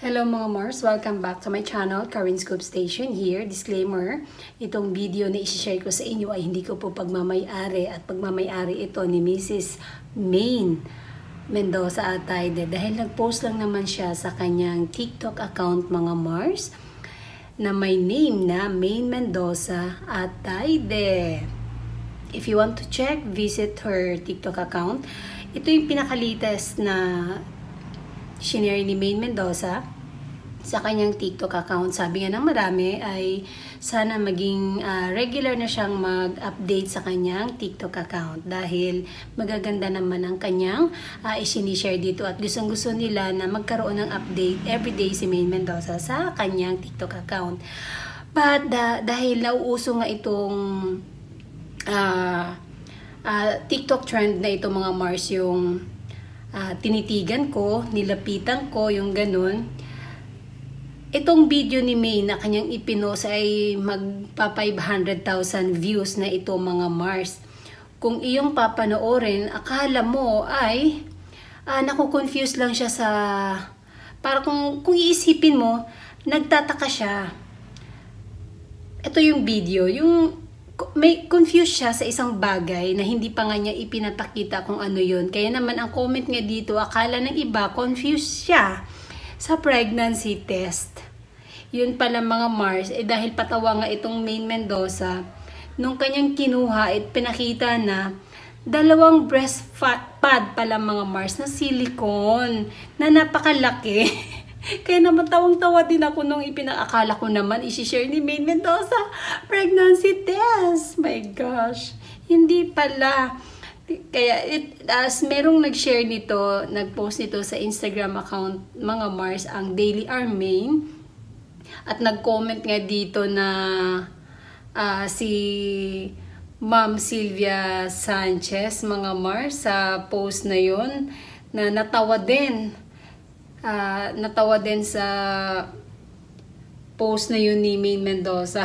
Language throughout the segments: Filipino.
Hello mga Mars! Welcome back to my channel, Karin Scoop Station here. Disclaimer, itong video na isi-share ko sa inyo ay hindi ko po pagmamay-ari at pagmamay-ari ito ni Mrs. Maine Mendoza Atayde dahil nag-post lang naman siya sa kanyang TikTok account mga Mars na may name na Maine Mendoza Atayde. If you want to check, visit her TikTok account. Ito yung pinakalitas na shinare ni Maine Mendoza sa kanyang TikTok account. Sabi nga ng marami ay sana maging regular na siyang mag-update sa kanyang TikTok account dahil magaganda naman ang kanyang isinishare dito at gustong-gusto nila na magkaroon ng update everyday si Maine Mendoza sa kanyang TikTok account. But dahil nauuso nga itong TikTok trend na ito mga Mars, yung tinitigan ko, nilapitan ko, yung ganun. Itong video ni May na kanyang ipinost ay magpa 500,000 views na ito mga Mars. Kung iyong papanoorin, akala mo ay naku-confuse lang siya sa para kung iisipin mo, nagtataka siya. Ito yung video, yung may confused siya sa isang bagay na hindi pa nga niya ipinapakita kung ano yun. Kaya naman ang comment nga dito, akala ng iba, confused siya sa pregnancy test. Yun pala mga Mars, dahil patawa nga itong Maine Mendoza, nung kanyang kinuha, pinakita na dalawang breast pad pala mga Mars na silicone, na napakalaki. Kaya naman tawang-tawa din ako nung ipinakakala ko naman isi-share ni Maine Mendoza pregnancy test. My gosh. Hindi pala. Kaya as merong nag-share nito, nag-post nito sa Instagram account mga Mars, ang Daily Maine. At nag-comment nga dito na si Ma'am Sylvia Sanchez mga Mars sa post na yun na natawa din sa post na yun ni Maine Mendoza.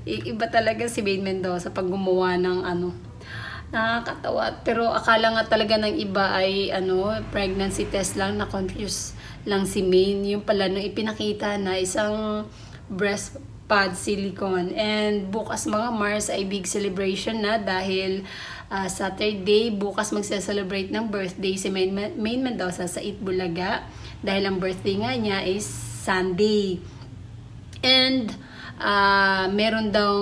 Iba talaga si Maine Mendoza pag gumawa ng nakakatawa. Pero akala nga talaga ng iba ay pregnancy test lang, na-confuse lang si Maine. Yung pala nung ipinakita na isang breast pad silicone. And bukas mga Mars ay big celebration na dahil Saturday, bukas magse-celebrate ng birthday si Maine Mendoza sa Itbulaga dahil ang birthday nga niya is Sunday. And meron daw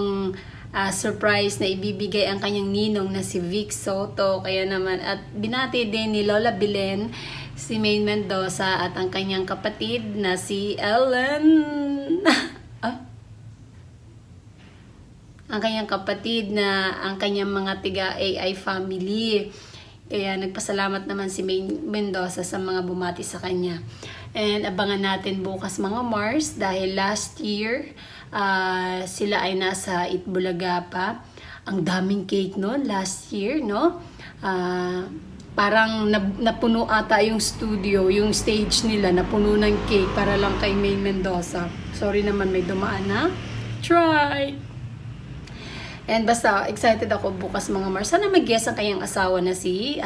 surprise na ibibigay ang kanyang ninong na si Vic Soto. Kaya naman, at binati din ni Lola Belen si Maine Mendoza at ang kanyang kapatid na si Ellen. Ang kanyang kapatid na ang kanyang mga tiga AI family. Kaya nagpasalamat naman si Maine Mendoza sa mga bumati sa kanya. And abangan natin bukas mga Mars dahil last year sila ay nasa Itbulaga pa. Ang daming cake noon last year, no? Parang napuno ata yung studio, yung stage nila, napuno ng cake para lang kay Maine Mendoza. Sorry naman, may dumaan na. Try! And basta, excited ako bukas mga Mars. Sana mag-guess ang kanyang asawa na si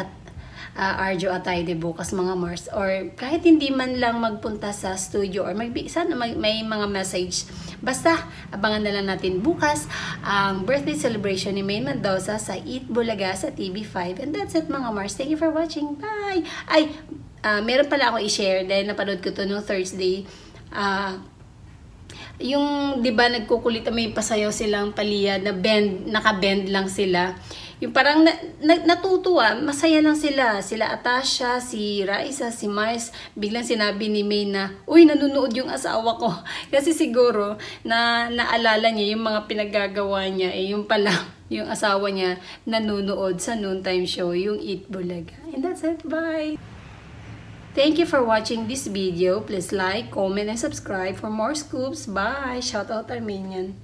Arjo Atayde bukas mga Mars. Or kahit hindi man lang magpunta sa studio or sana may mga message. Basta, abangan na lang natin bukas ang birthday celebration ni Maine Mendoza sa Itbulaga sa TV5. And that's it mga Mars. Thank you for watching. Bye! Ay, meron pala ako i-share dahil napanood ko to noong Thursday. Yung 'di ba nagkukulit, may pasayaw silang paliyad na naka-bend lang sila. Yung parang natutuwa, masaya lang sila. Sila Atasha, si Raisa, si Mars. Biglang sinabi ni May na, "Uy, nanonood yung asawa ko." Kasi siguro naalala niya yung mga pinaggagawa niya, yung pala yung asawa niya nanonood sa noontime show, yung Eat Bulaga. And that's it. Bye. Thank you for watching this video. Please like, comment, and subscribe for more scoops. Bye! Shout out Armenian.